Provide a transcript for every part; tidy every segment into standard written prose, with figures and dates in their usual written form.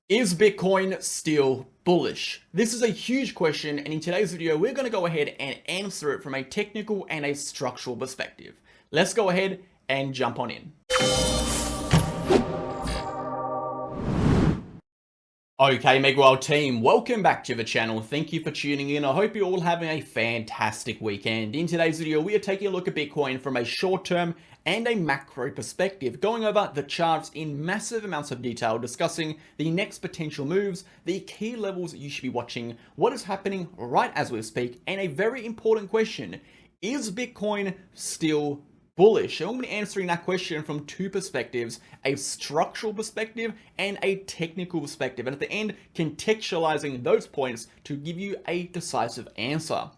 Is Bitcoin still bullish? This is a huge question, and in today's video, we're going to go ahead and answer it from a technical and a structural perspective. Let's go ahead and jump on in. Okay, MegaWhale team, welcome back to the channel. Thank you for tuning in. I hope you're all having a fantastic weekend. In today's video, we are taking a look at Bitcoin from a short-term and a macro perspective, going over the charts in massive amounts of detail, discussing the next potential moves, the key levels that you should be watching, what is happening right as we speak, and a very important question: is Bitcoin still bullish? And we'll be answering that question from two perspectives: a structural perspective and a technical perspective, and at the end, contextualizing those points to give you a decisive answer.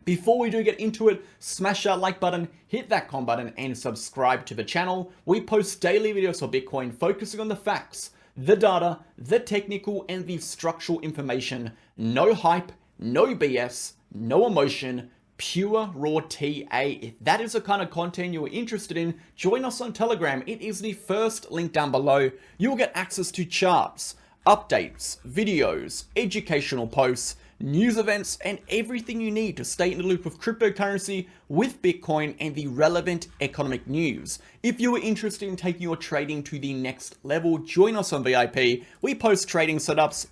Before we do get into it, smash that like button, hit that comment button, and subscribe to the channel. We post daily videos for Bitcoin focusing on the facts, the data, the technical, and the structural information. No hype, no BS, no emotion, pure raw TA. If that is the kind of content you're interested in, join us on Telegram. It is the first link down below. You'll get access to charts, updates, videos, educational posts, news events, and everything you need to stay in the loop of cryptocurrency, with Bitcoin, and the relevant economic news. If you are interested in taking your trading to the next level, join us on VIP. We post trading setups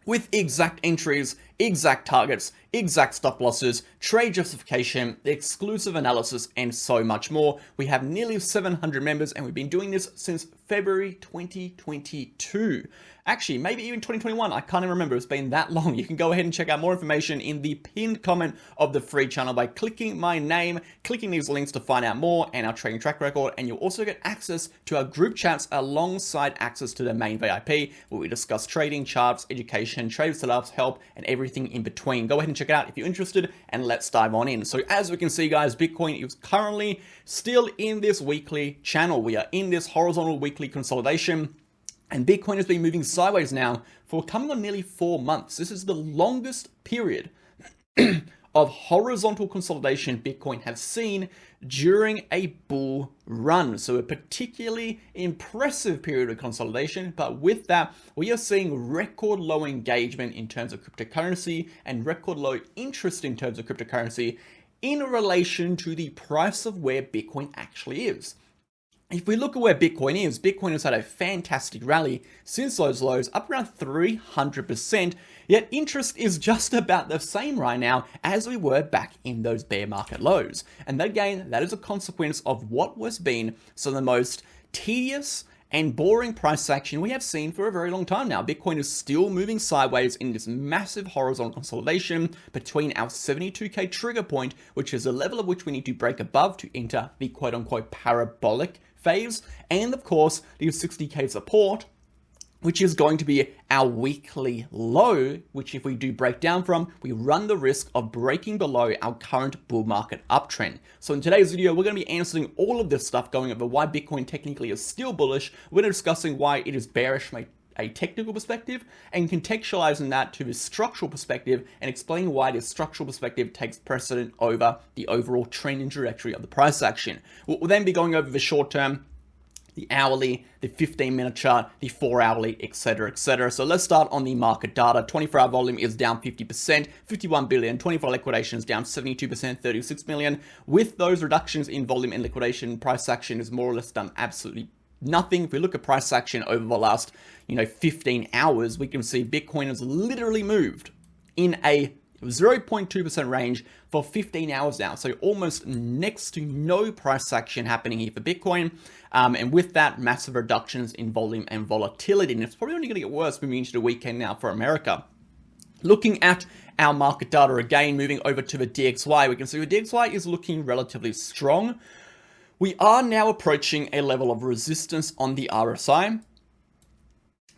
with exact entries, exact targets, exact stop losses, trade justification, exclusive analysis, and so much more. We have nearly 700 members, and we've been doing this since February 2022. Actually, maybe even 2021. I can't even remember. It's been that long. You can go ahead and check out more information in the pinned comment of the free channel by clicking my name, clicking these links to find out more and our trading track record. And you'll also get access to our group chats alongside access to the main VIP, where we discuss trading, charts, education, trade setups, help, and everything in between. Go ahead and check it out if you're interested, and let's dive on in. So as we can see, guys, Bitcoin is currently still in this weekly channel. We are in this horizontal weekly consolidation, and Bitcoin has been moving sideways now for coming on nearly 4 months. This is the longest period of horizontal consolidation Bitcoin has seen during a bull run. So a particularly impressive period of consolidation, but with that, we are seeing record low engagement in terms of cryptocurrency and record low interest in terms of cryptocurrency in relation to the price of where Bitcoin actually is. If we look at where Bitcoin is, Bitcoin has had a fantastic rally since those lows, up around 300%, yet interest is just about the same right now as we were back in those bear market lows. And again, that is a consequence of what has been some of the most tedious and boring price action we have seen for a very long time now. Bitcoin is still moving sideways in this massive horizontal consolidation between our 72K trigger point, which is the level of which we need to break above to enter the quote-unquote parabolic phase, and of course the 60K support, which is going to be our weekly low, which if we do break down from, we run the risk of breaking below our current bull market uptrend. So in today's video, we're going to be answering all of this stuff, going over why Bitcoin technically is still bullish. We're discussing why it is bearish from a technical perspective, and contextualizing that to the structural perspective, and explaining why this structural perspective takes precedent over the overall trend and trajectory of the price action. We'll then be going over the short term, the hourly, the 15-minute chart, the 4-hourly, etc., etc. So let's start on the market data. 24-hour volume is down 50%, 51 billion. 24 liquidation is down 72%, 36 million. With those reductions in volume and liquidation, price action is more or less done absolutely nothing. If we look at price action over the last, 15 hours, we can see Bitcoin has literally moved in a 0.2% range for 15 hours now. So almost next to no price action happening here for Bitcoin. And with that, massive reductions in volume and volatility. And it's probably only going to get worse moving into the weekend now for America. Looking at our market data again, moving over to the DXY, we can see the DXY is looking relatively strong. We are now approaching a level of resistance on the RSI,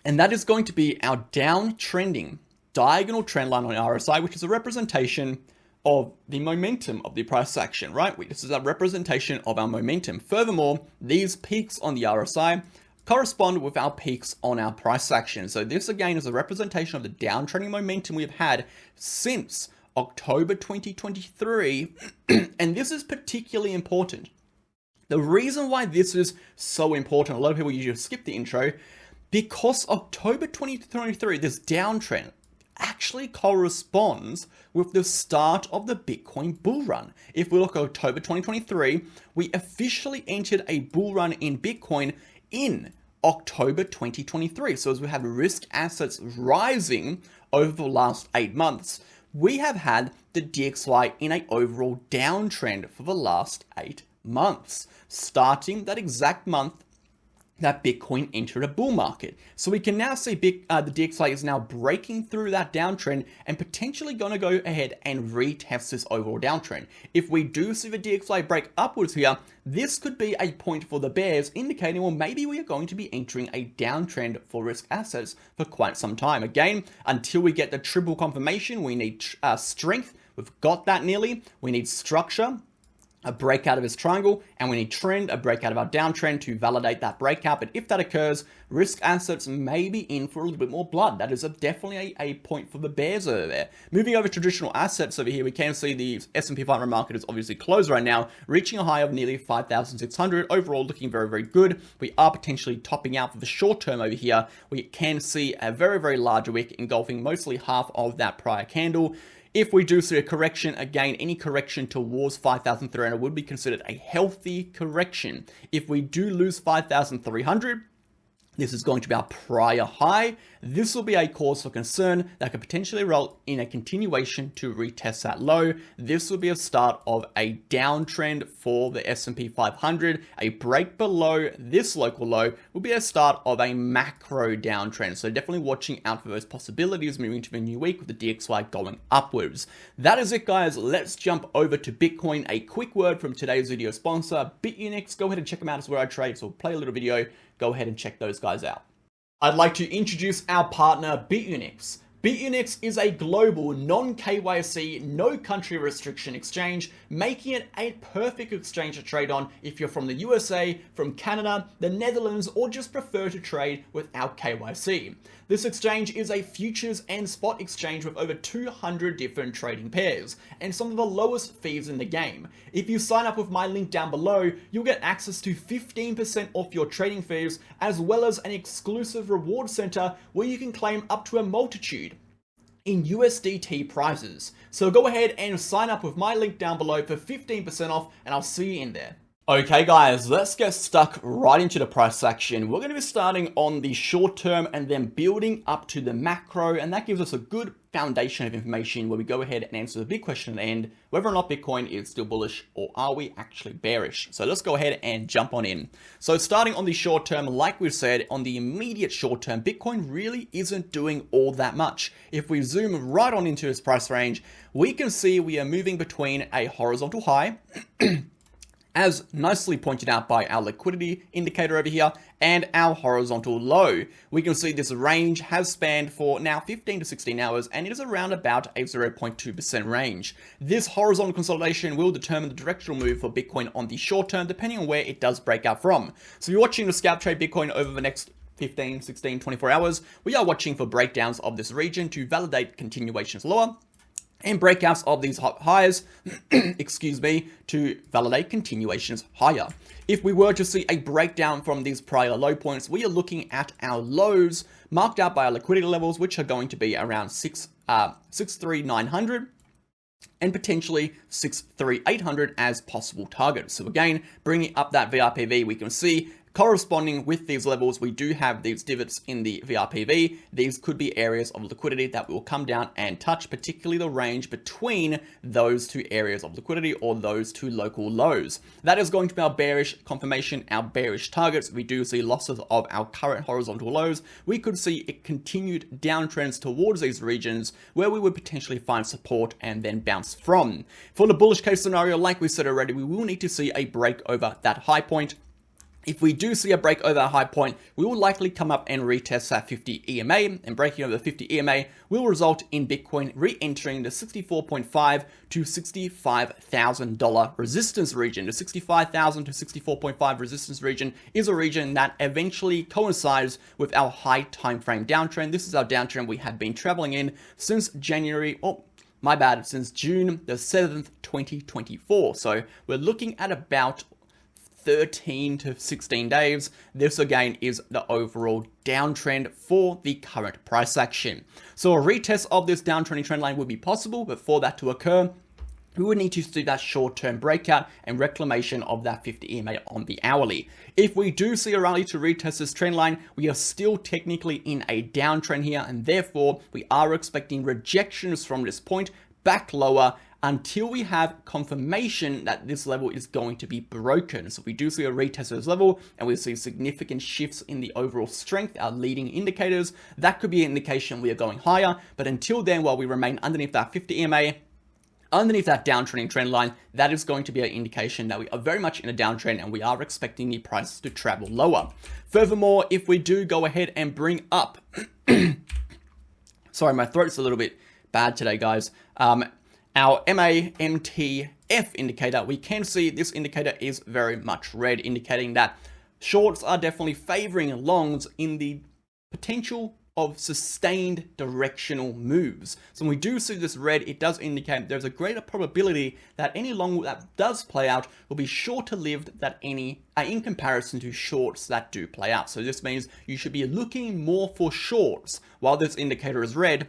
and that is going to be our downtrending diagonal trend line on RSI, which is a representation of the momentum of the price action, right? This is a representation of our momentum. Furthermore, these peaks on the RSI correspond with our peaks on our price action. So this again is a representation of the downtrending momentum we've had since October 2023, and this is particularly important. The reason why this is so important, a lot of people usually skip the intro, because October 2023, this downtrend actually corresponds with the start of the Bitcoin bull run. If we look at October 2023, we officially entered a bull run in Bitcoin in October 2023. So as we have risk assets rising over the last 8 months, we have had the DXY in an overall downtrend for the last 8 months, starting that exact month that Bitcoin entered a bull market. So we can now see the DXY is now breaking through that downtrend and potentially going to go ahead and retest this overall downtrend. If we do see the DXY break upwards here, this could be a point for the bears, indicating, well, maybe we are going to be entering a downtrend for risk assets for quite some time. Again, until we get the triple confirmation, we need strength. We've got that nearly. We need structure, a breakout of this triangle, and we need trend, a breakout of our downtrend to validate that breakout. But if that occurs, risk assets may be in for a little bit more blood. That is definitely a point for the bears over there. Moving over to traditional assets over here, we can see the S&P 500 market is obviously closed right now, reaching a high of nearly 5,600. Overall, looking very, very good. We are potentially topping out for the short term over here. We can see a very, very large wick engulfing mostly half of that prior candle. If we do see a correction, again, any correction towards 5,300 would be considered a healthy correction. If we do lose 5,300, this is going to be our prior high. This will be a cause for concern that could potentially result in a continuation to retest that low. This will be a start of a downtrend for the S&P 500. A break below this local low will be a start of a macro downtrend. So definitely watching out for those possibilities moving to the new week with the DXY going upwards. That is it, guys. Let's jump over to Bitcoin. A quick word from today's video sponsor, BitUnix. Go ahead and check them out. It's where I trade. So we'll play a little video. Go ahead and check those guys out. I'd like to introduce our partner, BitUnix. BitUnix is a global, non-KYC, no country restriction exchange, making it a perfect exchange to trade on if you're from the USA, from Canada, the Netherlands, or just prefer to trade without KYC. This exchange is a futures and spot exchange with over 200 different trading pairs and some of the lowest fees in the game. If you sign up with my link down below, you'll get access to 15% off your trading fees, as well as an exclusive reward center where you can claim up to a multitude in USDT prizes. So go ahead and sign up with my link down below for 15% off, and I'll see you in there. Okay guys, let's get stuck right into the price action. We're going to be starting on the short term and then building up to the macro, and that gives us a good foundation of information where we go ahead and answer the big question at the end, whether or not Bitcoin is still bullish or are we actually bearish. So let's go ahead and jump on in. So starting on the short term, like we said, on the immediate short term, Bitcoin really isn't doing all that much. If we zoom right on into this price range, we can see we are moving between a horizontal high as nicely pointed out by our liquidity indicator over here, and our horizontal low. We can see this range has spanned for now 15 to 16 hours, and it is around about a 0.2% range. This horizontal consolidation will determine the directional move for Bitcoin on the short term, depending on where it does break out from. So if you're watching the scalp trade Bitcoin over the next 15, 16, 24 hours, we are watching for breakdowns of this region to validate continuations lower, and breakouts of these highs, excuse me, to validate continuations higher. If we were to see a breakdown from these prior low points, we are looking at our lows marked out by our liquidity levels, which are going to be around 63900 and potentially 63800 as possible targets. So again, bringing up that VRPV, we can see corresponding with these levels, we do have these divots in the VRPV. These could be areas of liquidity that will come down and touch, particularly the range between those two areas of liquidity or those two local lows. That is going to be our bearish confirmation, our bearish targets. We do see losses of our current horizontal lows. We could see it continued downtrends towards these regions where we would potentially find support and then bounce from. For the bullish case scenario, like we said already, we will need to see a break over that high point. If we do see a break over a high point, we will likely come up and retest that 50 EMA, and breaking over the 50 EMA will result in Bitcoin re-entering the $64.5 to $65,000 resistance region. The $65,000 to $64.5 resistance region is a region that eventually coincides with our high time frame downtrend. This is our downtrend we have been traveling in since since June the 7th, 2024. So we're looking at about 13 to 16 days. This again is the overall downtrend for the current price action. So a retest of this downtrending trend line would be possible, but for that to occur, we would need to do that short-term breakout and reclamation of that 50 EMA on the hourly. If we do see a rally to retest this trend line, we are still technically in a downtrend here, and therefore we are expecting rejections from this point back lower until we have confirmation that this level is going to be broken. So if we do see a retest of this level and we see significant shifts in the overall strength, our leading indicators, that could be an indication we are going higher. But until then, while we remain underneath that 50 EMA, underneath that downtrending trend line, that is going to be an indication that we are very much in a downtrend and we are expecting the price to travel lower. Furthermore, if we do go ahead and bring up, sorry, my throat's a little bit bad today, guys. Our MAMTF indicator, we can see this indicator is very much red, indicating that shorts are definitely favoring longs in the potential of sustained directional moves. So when we do see this red, it does indicate there's a greater probability that any long that does play out will be shorter lived than any in comparison to shorts that do play out. So this means you should be looking more for shorts while this indicator is red.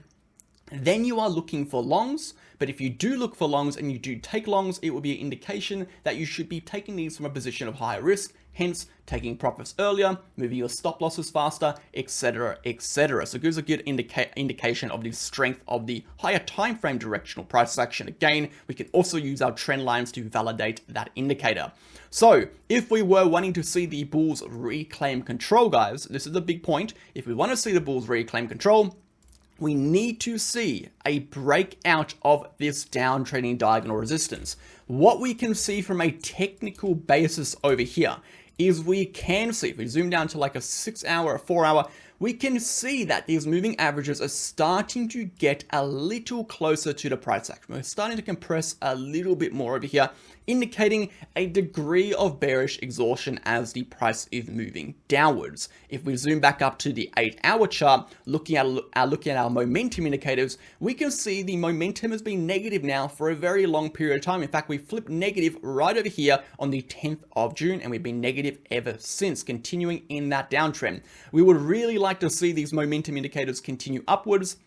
Then you are looking for longs. But if you do look for longs and you do take longs, it will be an indication that you should be taking these from a position of higher risk, hence taking profits earlier, moving your stop losses faster, etc., etc. So it gives a good indication of the strength of the higher time frame directional price action. Again, we can also use our trend lines to validate that indicator. So if we were wanting to see the bulls reclaim control, guys, this is the big point. If we want to see the bulls reclaim control, we need to see a breakout of this downtrending diagonal resistance. What we can see from a technical basis over here is we can see, if we zoom down to like a 6 hour or 4 hour, we can see that these moving averages are starting to get a little closer to the price action. We're starting to compress a little bit more over here, indicating a degree of bearish exhaustion as the price is moving downwards. If we zoom back up to the 8 hour chart, looking at our momentum indicators, we can see the momentum has been negative now for a very long period of time. In fact, we flipped negative right over here on the 10th of June, and we've been negative ever since, continuing in that downtrend. We would really like to see these momentum indicators continue upwards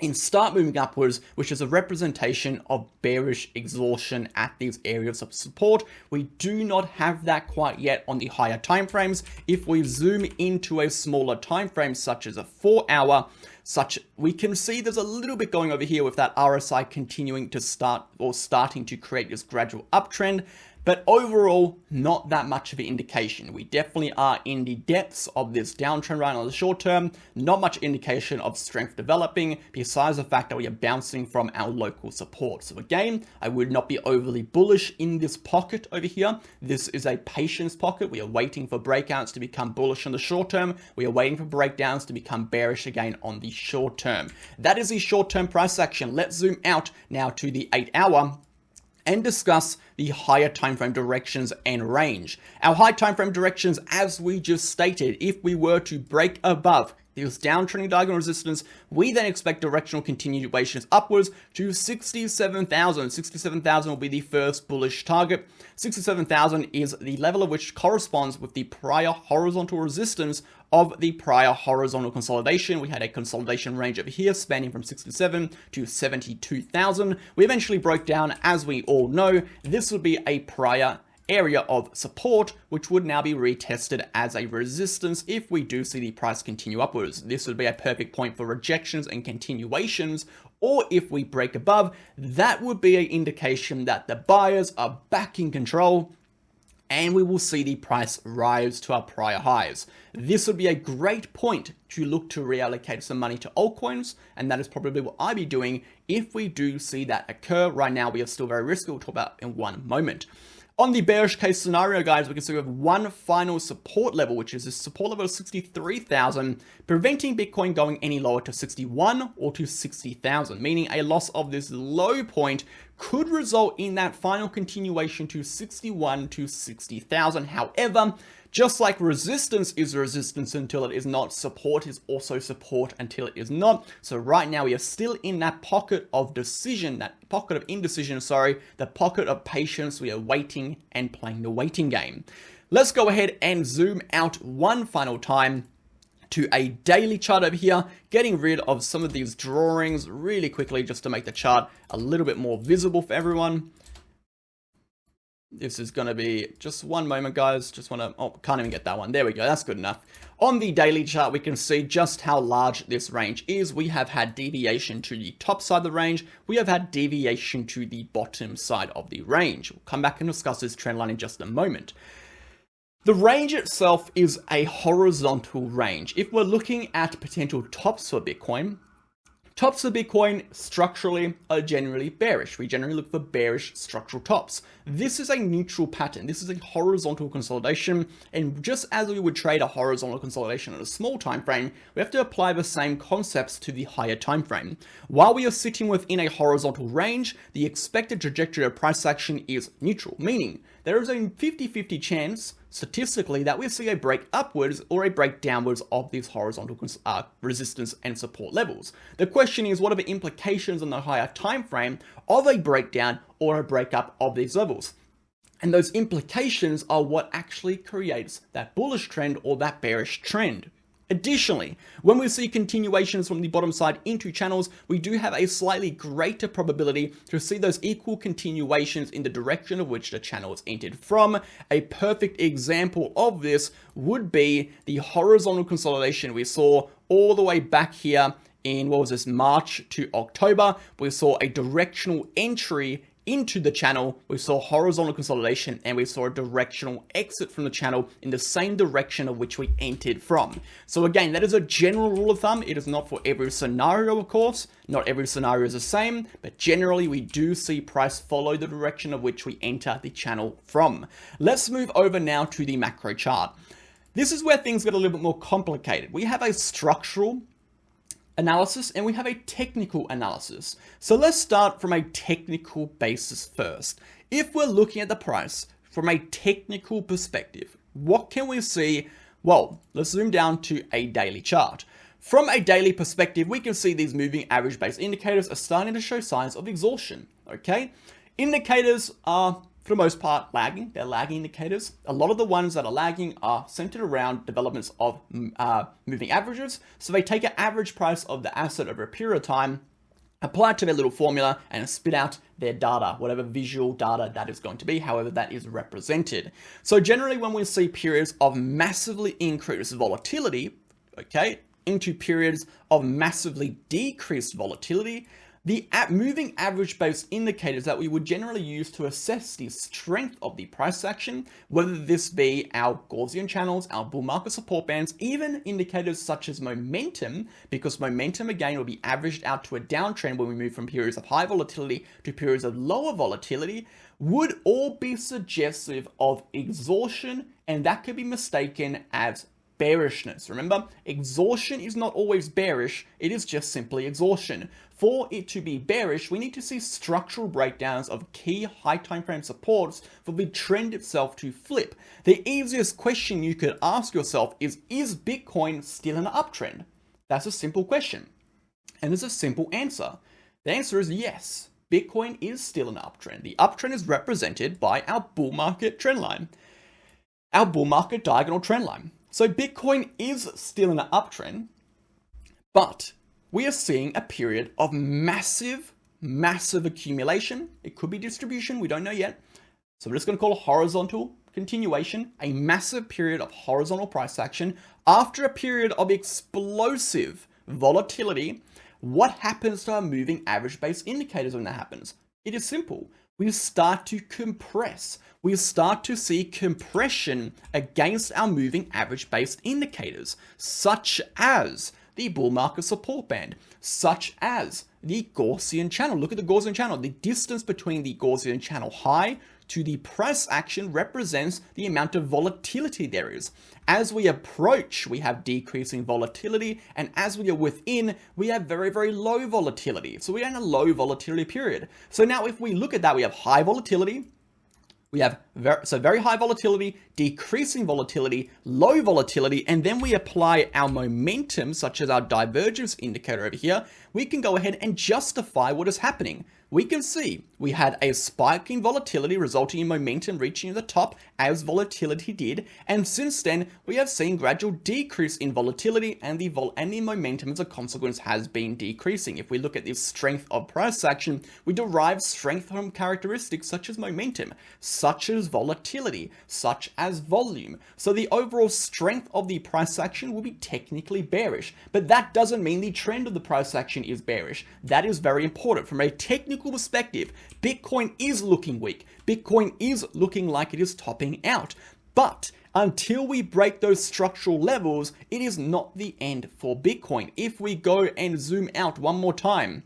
and start moving upwards, which is a representation of bearish exhaustion at these areas of support. We do not have that quite yet on the higher timeframes. If we zoom into a smaller time frame, such as a 4 hour, we can see there's a little bit going over here with that RSI continuing to starting to create this gradual uptrend. But overall, not that much of an indication. We definitely are in the depths of this downtrend right on the short term. Not much indication of strength developing, besides the fact that we are bouncing from our local support. So again, I would not be overly bullish in this pocket over here. This is a patience pocket. We are waiting for breakouts to become bullish on the short term. We are waiting for breakdowns to become bearish again on the short term. That is the short-term price action. Let's zoom out now to the 8 hour and discuss the higher timeframe directions and range. Our high timeframe directions, as we just stated, if we were to break above this downtrending diagonal resistance, we then expect directional continuations upwards to 67,000. 67,000 will be the first bullish target. 67,000 is the level of which corresponds with the prior horizontal resistance of the prior horizontal consolidation. We had a consolidation range over here spanning from 67 to 72,000. We eventually broke down, as we all know, this would be a prior area of support, which would now be retested as a resistance if we do see the price continue upwards. This would be a perfect point for rejections and continuations, or if we break above, that would be an indication that the buyers are back in control and we will see the price rise to our prior highs. This would be a great point to look to reallocate some money to altcoins, and that is probably what I'd be doing if we do see that occur. Right now, we are still very risky. We'll talk about in one moment. On the bearish case scenario, guys, we can see we have one final support level, which is a support level of 63,000, preventing Bitcoin going any lower to 61 or to 60,000, meaning a loss of this low point could result in that final continuation to 61 to 60,000. However, just like resistance is resistance until it is not, support is also support until it is not. So right now we are still in that pocket of decision, that pocket of indecision, the pocket of patience. We are waiting and playing the waiting game. Let's go ahead and zoom out one final time to a daily chart over here, getting rid of some of these drawings really quickly just to make the chart a little bit more visible for everyone. This is going to be just one moment, guys. Just want to, oh, can't even get that one. There we go. That's good enough. On the daily chart, we can see just how large this range is. We have had deviation to the top side of the range. We have had deviation to the bottom side of the range. We'll come back and discuss this trend line in just a moment. The range itself is a horizontal range. If we're looking at potential tops for Bitcoin, tops for Bitcoin structurally are generally bearish. We generally look for bearish structural tops. This is a neutral pattern. This is a horizontal consolidation. And just as we would trade a horizontal consolidation on a small time frame, we have to apply the same concepts to the higher time frame. While we are sitting within a horizontal range, the expected trajectory of price action is neutral, meaning there is a 50-50 chance statistically that we'll see a break upwards or a break downwards of these horizontal resistance and support levels. The question is, what are the implications on the higher time frame of a breakdown or a breakup of these levels? And those implications are what actually creates that bullish trend or that bearish trend. Additionally, when we see continuations from the bottom side into channels, we do have a slightly greater probability to see those equal continuations in the direction of which the channel is entered from. A perfect example of this would be the horizontal consolidation we saw all the way back here in, what was this, March to October. We saw a directional entry into the channel, we saw horizontal consolidation, and we saw a directional exit from the channel in the same direction of which we entered from. So again, that is a general rule of thumb. It is not for every scenario, of course. Not every scenario is the same, but generally we do see price follow the direction of which we enter the channel from. Let's move over now to the macro chart. This is where things get a little bit more complicated. We have a structural analysis and we have a technical analysis. So let's start from a technical basis first. If we're looking at the price from a technical perspective, what can we see? Well, let's zoom down to a daily chart. From a daily perspective, we can see these moving average based indicators are starting to show signs of exhaustion. Okay, indicators are for the most part lagging. They're lagging indicators. A lot of the ones that are lagging are centered around developments of moving averages. So they take an average price of the asset over a period of time, apply it to their little formula, and spit out their data, whatever visual data that is going to be, however that is represented. So generally when we see periods of massively increased volatility, okay, into periods of massively decreased volatility, the moving average based indicators that we would generally use to assess the strength of the price action, whether this be our Gaussian channels, our bull market support bands, even indicators such as momentum, because momentum again will be averaged out to a downtrend when we move from periods of high volatility to periods of lower volatility, would all be suggestive of exhaustion, and that could be mistaken as bearishness. Remember, exhaustion is not always bearish, it is just simply exhaustion. For it to be bearish, we need to see structural breakdowns of key high time frame supports for the trend itself to flip. The easiest question you could ask yourself is Bitcoin still in an uptrend? That's a simple question. And there's a simple answer. The answer is yes. Bitcoin is still in an uptrend. The uptrend is represented by our bull market trend line, our bull market diagonal trend line. So Bitcoin is still in an uptrend, but we are seeing a period of massive accumulation. It could be distribution, we don't know yet. So we're just going to call a horizontal continuation, a massive period of horizontal price action after a period of explosive volatility. What happens to our moving average based indicators when that happens? It is simple. We start to compress. We start to see compression against our moving average based indicators, such as the bull market support band, such as the Gaussian channel. Look at the Gaussian channel. The distance between the Gaussian channel high to the price action represents the amount of volatility there is. As we approach, we have decreasing volatility, and as we are within, we have very, very low volatility. So we are in a low volatility period. So now if we look at that, we have high volatility, We have very high volatility, decreasing volatility, low volatility, and then we apply our momentum, such as our divergence indicator over here. We can go ahead and justify what is happening. We can see we had a spike in volatility resulting in momentum reaching the top as volatility did, and since then we have seen gradual decrease in volatility, and the momentum as a consequence has been decreasing. If we look at the strength of price action, we derive strength from characteristics such as momentum, such as volatility, such as volume. So the overall strength of the price action will be technically bearish, but that doesn't mean the trend of the price action is bearish. That is very important. From a technical perspective, Bitcoin is looking weak. Bitcoin is looking like it is topping out. But until we break those structural levels, it is not the end for Bitcoin. If we go and zoom out one more time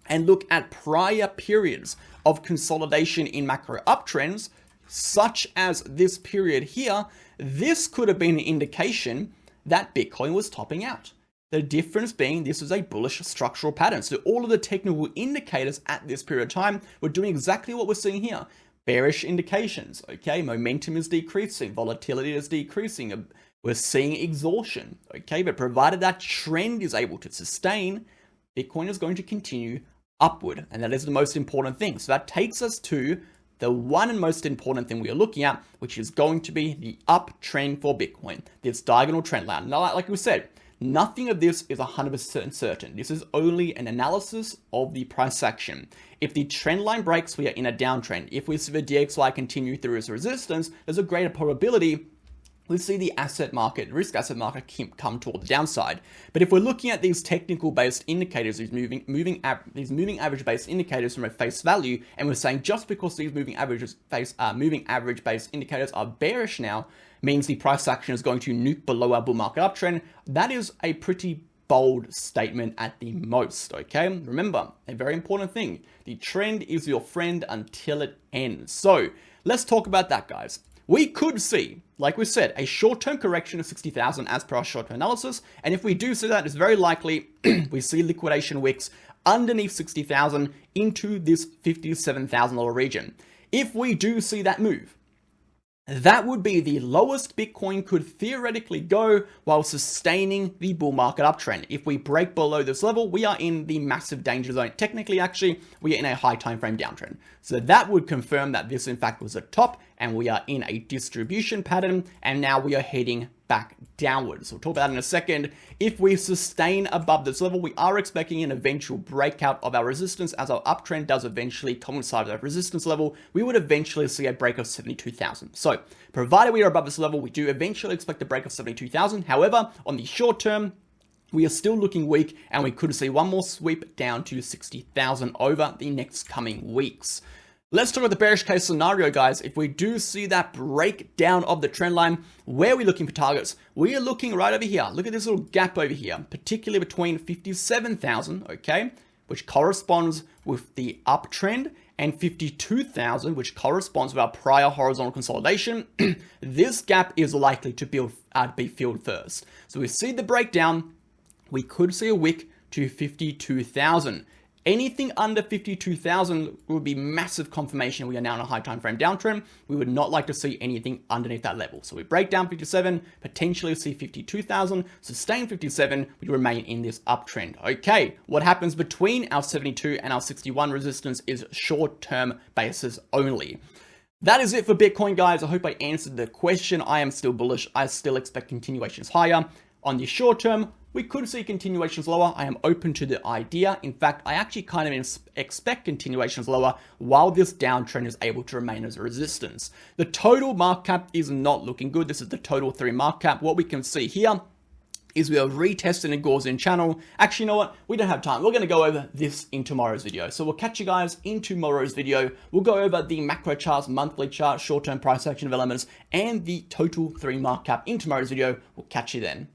and look at prior periods of consolidation in macro uptrends, such as this period here, this could have been an indication that Bitcoin was topping out. The difference being this is a bullish structural pattern. So all of the technical indicators at this period of time were doing exactly what we're seeing here. Bearish indications, okay? Momentum is decreasing, volatility is decreasing, we're seeing exhaustion, okay? But provided that trend is able to sustain, Bitcoin is going to continue upward, and that is the most important thing. So that takes us to the one and most important thing we are looking at, which is going to be the uptrend for Bitcoin, this diagonal trend line. Now, like we said, nothing of this is 100% certain. This is only an analysis of the price action. If the trend line breaks, we are in a downtrend. If we see the DXY continue through its resistance, there's a greater probability we see the risk asset market come toward the downside. But if we're looking at these technical based indicators, these moving average based indicators from a face value, and we're saying just because these moving average based indicators are bearish now, means the price action is going to nuke below our bull market uptrend, that is a pretty bold statement at the most, okay? Remember, a very important thing, the trend is your friend until it ends. So let's talk about that, guys. We could see, like we said, a short-term correction of 60,000 as per our short-term analysis. And if we do see that, it's very likely we see liquidation wicks underneath 60,000 into this $57,000 region. If we do see that move, that would be the lowest Bitcoin could theoretically go while sustaining the bull market uptrend. If we break below this level, we are in the massive danger zone. Technically, actually, we are in a high time frame downtrend. So that would confirm that this, in fact, was a top, and we are in a distribution pattern, and now we are heading back downwards. We'll talk about that in a second. If we sustain above this level, we are expecting an eventual breakout of our resistance. As our uptrend does eventually coincide with that resistance level, we would eventually see a break of 72,000. So provided we are above this level, we do eventually expect a break of 72,000. However, on the short term, we are still looking weak, and we could see one more sweep down to 60,000 over the next coming weeks. Let's talk about the bearish case scenario, guys. If we do see that breakdown of the trend line, where are we looking for targets? We are looking right over here. Look at this little gap over here, particularly between 57,000, okay, which corresponds with the uptrend, and 52,000, which corresponds with our prior horizontal consolidation. This gap is likely to be filled first. So we see the breakdown. We could see a wick to 52,000. Anything under 52,000 would be massive confirmation we are now in a high time frame downtrend. We would not like to see anything underneath that level. So we break down 57, potentially see 52,000, sustain 57, we remain in this uptrend. Okay, what happens between our 72 and our 61 resistance is short-term basis only. That is it for Bitcoin, guys. I hope I answered the question. I am still bullish. I still expect continuations higher. On the short term, we could see continuations lower. I am open to the idea. In fact, I actually kind of expect continuations lower while this downtrend is able to remain as a resistance. The total market cap is not looking good. This is the total 3 market cap. What we can see here is we are retesting a Gaussian channel. Actually, you know what? We don't have time. We're going to go over this in tomorrow's video. So we'll catch you guys in tomorrow's video. We'll go over the macro charts, monthly chart, short-term price action developments, and the total 3 market cap in tomorrow's video. We'll catch you then.